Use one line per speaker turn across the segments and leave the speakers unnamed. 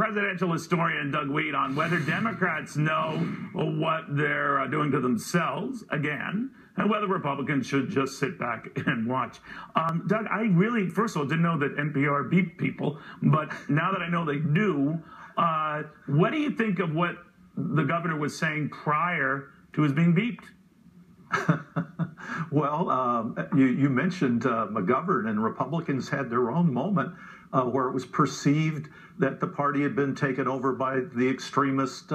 presidential historian Doug Wead on whether Democrats know what they're doing to themselves, again, and whether Republicans should just sit back and watch. Doug, I really, first of all, didn't know that NPR beeped people, but now that I know they do, what do you think of what the governor was saying prior to his being beeped?
Well, you mentioned McGovern, and Republicans had their own moment where it was perceived that the party had been taken over by the extremist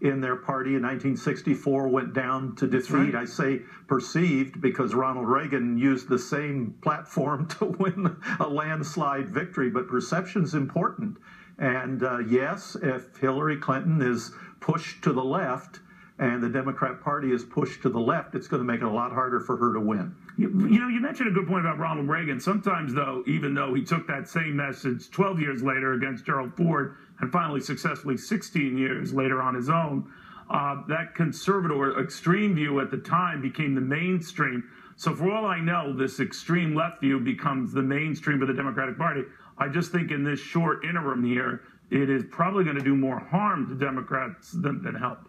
in their party in 1964, went down to defeat. Right. I say perceived because Ronald Reagan used the same platform to win a landslide victory, but perception's important. And yes, if Hillary Clinton is pushed to the left, and the Democrat Party is pushed to the left, it's going to make it a lot harder for her to win.
You know, you mentioned a good point about Ronald Reagan. Sometimes, though, even though he took that same message 12 years later against Gerald Ford and finally successfully 16 years later on his own, that conservative or extreme view at the time became the mainstream. So for all I know, this extreme left view becomes the mainstream of the Democratic Party. I just think in this short interim here, it is probably going to do more harm to Democrats than help.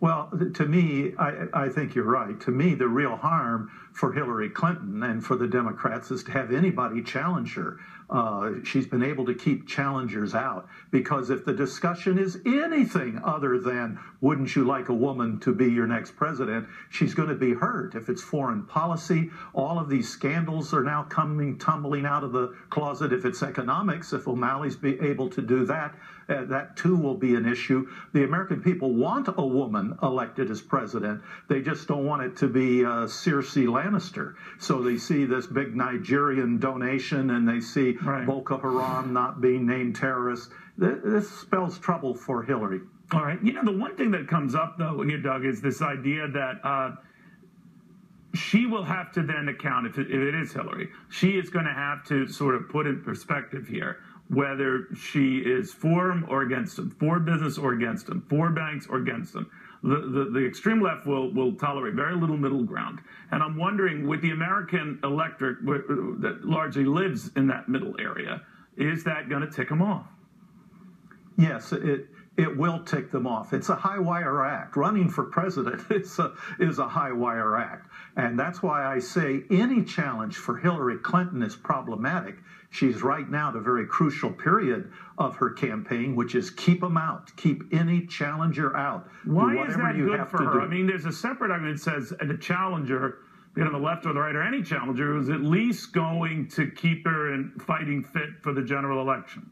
Well, to me, I think you're right. To me, the real harm for Hillary Clinton and for the Democrats is to have anybody challenge her. She's been able to keep challengers out because if the discussion is anything other than wouldn't you like a woman to be your next president, she's going to be hurt. If it's foreign policy, all of these scandals are now tumbling out of the closet. If it's economics, if O'Malley's be able to do that, that too will be an issue. The American people want a woman elected as president. They just don't want it to be Cersei Lannister. So they see this big Nigerian donation and they see Boko Haram not being named terrorists. This spells trouble for Hillary.
All right. You know, the one thing that comes up, though, here, Doug, is this idea that she will have to then account, if it is Hillary, she is going to have to sort of put in perspective here whether she is for him or against him, for business or against him, for banks or against him. The extreme left will tolerate very little middle ground. And I'm wondering, with the American electorate that largely lives in that middle area, is that going to tick them off?
Yes, it will tick them off. It's a high-wire act. Running for president is a high-wire act. And that's why I say any challenge for Hillary Clinton is problematic. She's right now at a very crucial period of her campaign, which is keep them out. Keep any challenger out.
Why is that good for her? I mean, there's a separate argument that says the challenger, be it on the left or the right, or any challenger, is at least going to keep her in fighting fit for the general election.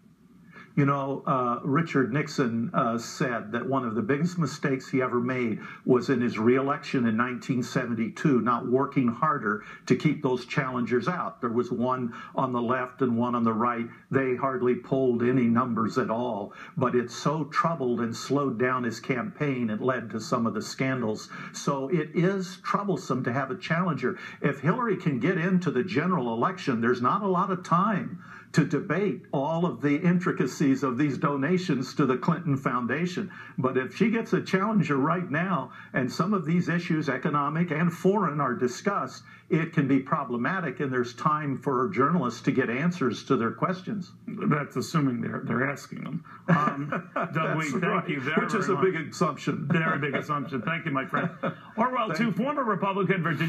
You know, Richard Nixon said that one of the biggest mistakes he ever made was in his reelection in 1972, not working harder to keep those challengers out. There was one on the left and one on the right. They hardly polled any numbers at all, but it so troubled and slowed down his campaign, it led to some of the scandals. So it is troublesome to have a challenger. If Hillary can get into the general election, there's not a lot of time to debate all of the intricacies of these donations to the Clinton Foundation. But if she gets a challenger right now, and some of these issues, economic and foreign, are discussed, it can be problematic, and there's time for journalists to get answers to their questions.
That's assuming they're asking them. Doug Wead, thank you very much.
Which is a big assumption.
Very big assumption. Thank you, my friend. Orwell, to former Republican Virginia